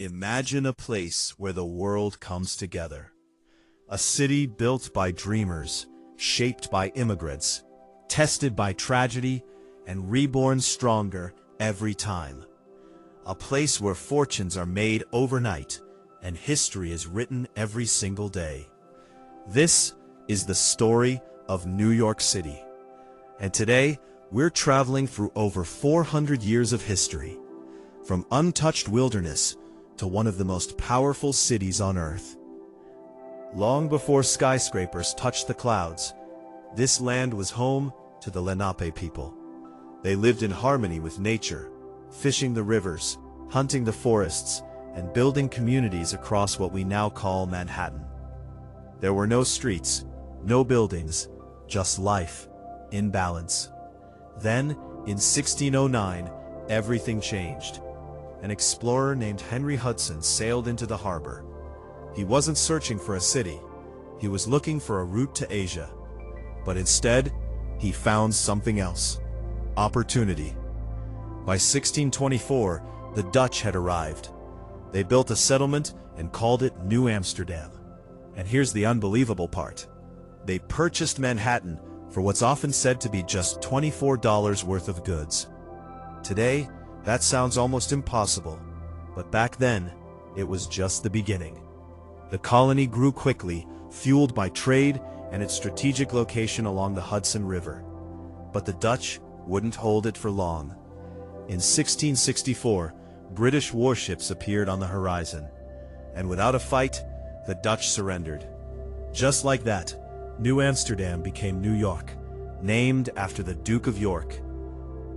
Imagine a place where the world comes together. A city built by dreamers, shaped by immigrants, tested by tragedy, and reborn stronger every time. A place where fortunes are made overnight and history is written every single day. This is the story of New York City. And today, we're traveling through over 400 years of history, from untouched wilderness to one of the most powerful cities on Earth. Long before skyscrapers touched the clouds, this land was home to the Lenape people. They lived in harmony with nature, fishing the rivers, hunting the forests, and building communities across what we now call Manhattan. There were no streets, no buildings, just life, in balance. Then, in 1609, everything changed. An explorer named Henry Hudson sailed into the harbor. He wasn't searching for a city. He was looking for a route to Asia. But instead, he found something else: opportunity. By 1624, the Dutch had arrived. They built a settlement and called it New Amsterdam. And here's the unbelievable part. They purchased Manhattan for what's often said to be just $24 worth of goods. Today, that sounds almost impossible, but back then, it was just the beginning. The colony grew quickly, fueled by trade and its strategic location along the Hudson River. But the Dutch wouldn't hold it for long. In 1664, British warships appeared on the horizon, and without a fight, the Dutch surrendered. Just like that, New Amsterdam became New York, named after the Duke of York.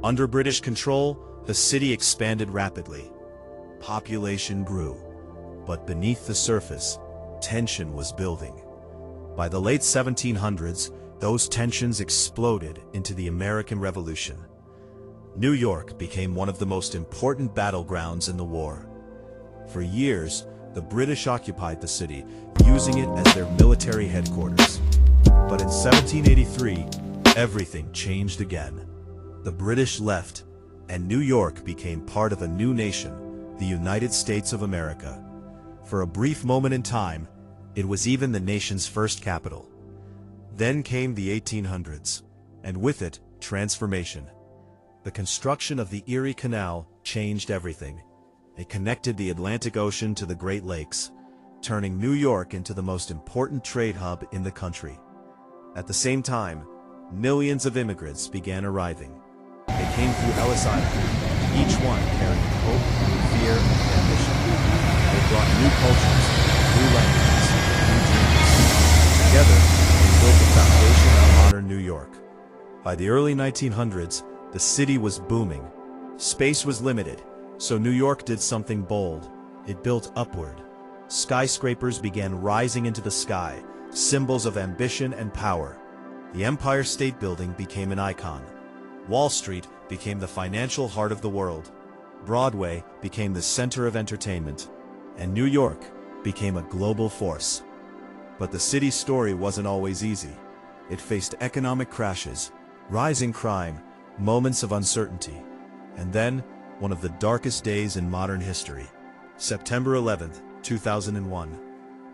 Under British control, the city expanded rapidly. Population grew, but beneath the surface, tension was building. By the late 1700s, those tensions exploded into the American Revolution. New York became one of the most important battlegrounds in the war. For years, the British occupied the city, using it as their military headquarters. But in 1783, everything changed again. The British left, and New York became part of a new nation, the United States of America. For a brief moment in time, it was even the nation's first capital. Then came the 1800s, and with it, transformation. The construction of the Erie Canal changed everything. It connected the Atlantic Ocean to the Great Lakes, turning New York into the most important trade hub in the country. At the same time, millions of immigrants began arriving. They came through Ellis Island, each one carrying hope, fear, and ambition. They brought new cultures, new languages, new dreams. Together, they built the foundation of modern New York. By the early 1900s, the city was booming. Space was limited, so New York did something bold. It built upward. Skyscrapers began rising into the sky, symbols of ambition and power. The Empire State Building became an icon. Wall Street became the financial heart of the world. Broadway became the center of entertainment. And New York became a global force. But the city's story wasn't always easy. It faced economic crashes, rising crime, moments of uncertainty, and then one of the darkest days in modern history. September 11th, 2001.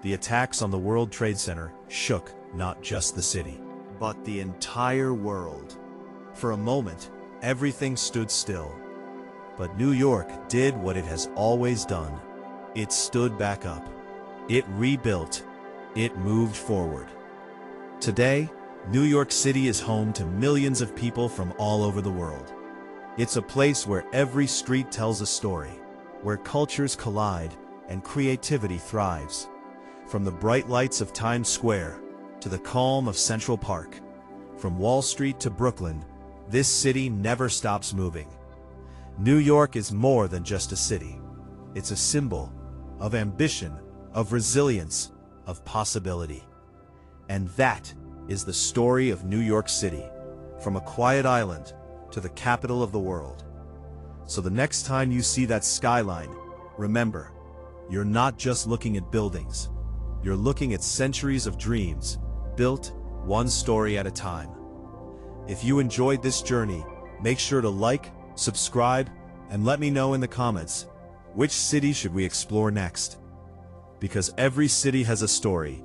The attacks on the World Trade Center shook not just the city, but the entire world. For a moment, everything stood still. But New York did what it has always done. It stood back up. It rebuilt. It moved forward. Today, New York City is home to millions of people from all over the world. It's a place where every street tells a story, where cultures collide and creativity thrives. From the bright lights of Times Square to the calm of Central Park, from Wall Street to Brooklyn, this city never stops moving. New York is more than just a city. It's a symbol of ambition, of resilience, of possibility. And that is the story of New York City, from a quiet island to the capital of the world. So the next time you see that skyline, remember, you're not just looking at buildings. You're looking at centuries of dreams, built one story at a time. If you enjoyed this journey, make sure to like, subscribe, and let me know in the comments, Which city should we explore next? Because every city has a story,